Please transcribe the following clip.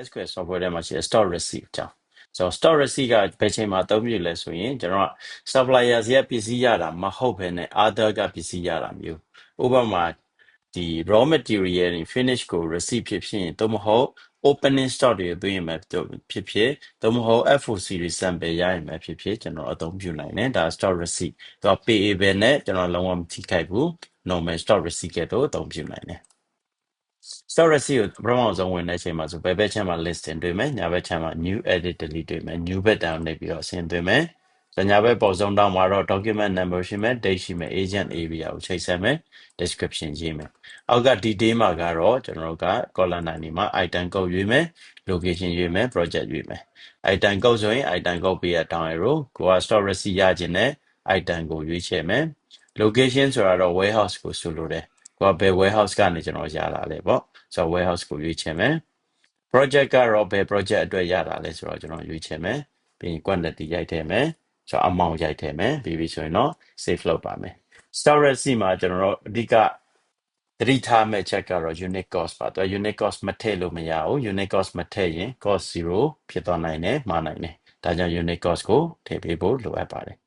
SQL software ထဲမှာရှိတဲ့ stock receipt အကြောင်း so stock receipt ကဘယ်ချိန်မှာအသုံးပြုလဲဆိုရင်ကျွန်တော်က supplier ဆီကပစ္စည်းရတာမဟုတ်ဘဲနဲ့ other ကပစ္စည်းရတာမျိုးဥပမာဒီ raw material တွေ finish ကို receipt ဖြစ်ဖြစ်ရင်သို့မဟုတ် opening stock တွေသွင်းရင်ပဲဖြစ်ဖြစ်သို့မဟုတ် FOC တွေ sample ရရင်ပဲဖြစ်ဖြစ်ကျွန်တော်အသုံးပြုနိုင်တယ်ဒါ stock receipt သူက payable နဲ့ကျွန်တော်လုံးဝမထိခိုက်ဘူး normal stock receipt ကဲ့သို့အသုံးပြုနိုင်တယ်stock receipt ကိုပထမဆုံးဝင်တဲ့အချိန်မှာဆိုဘယ်ဘက်ချမ်းမှာ listing တွေ့မယ်ညာဘက်ချမ်းမှာ new edit delete တွေ့မယ် new ဘက်တောင်နေပြီးတော့အဆင့်တွေ့မယ်ညာဘက်ပေါ်ဆုံးတောင်မှာတော့ document number ရှိမယ် date ရှိမယ် agent area ကိုချိန်ဆက်မယ် description ရေးမယ်အောက်က detail မှာကတော့ကျွန်တော်တို့က column 9မှာ item code ရွေးမယ် location ရွေးမယ် project ရွေးမယ် item code ဆိုရင် item code ပေးရ down arrow ကိုက stock receipt ရခြင်းနဲ့ item ကိုရွေးချယ်မယ် location ဆိုတာတော့ warehouse ကိုဆိုလိုတယ်ကိုကဘယ် warehouse ကနေကျွန်တော်ရလာလဲပေါ့ဆိုတော့ warehouse ကိုရွေးချယ်မယ် project ကတော့ဘယ် project အတွက်ရတာလဲဆိုတော့ကျွန်တော်ရွေးချယ်မယ်ပြီးရင် quantity ရိုက်ထည့်မယ်ဆိုတော့ amount ရိုက်ထည့်မယ်ပြီးပြီဆိုရင်တော့ save လုပ်ပါမယ် stock receipt မှာကျွန်တော်တို့အဓိကသတိထားမယ့်ချက်ကတော့ unit cost ပါသူက unit cost မထည့်လို့မရဘူး unit cost မထည့်ရင် cost 0ဖြစ်သွားနိုင်တယ်မှားနိုင်တယ်ဒါကြောင့် unit cost ကိုထည့်ပေးဖို့လိုအပ်ပါတယ်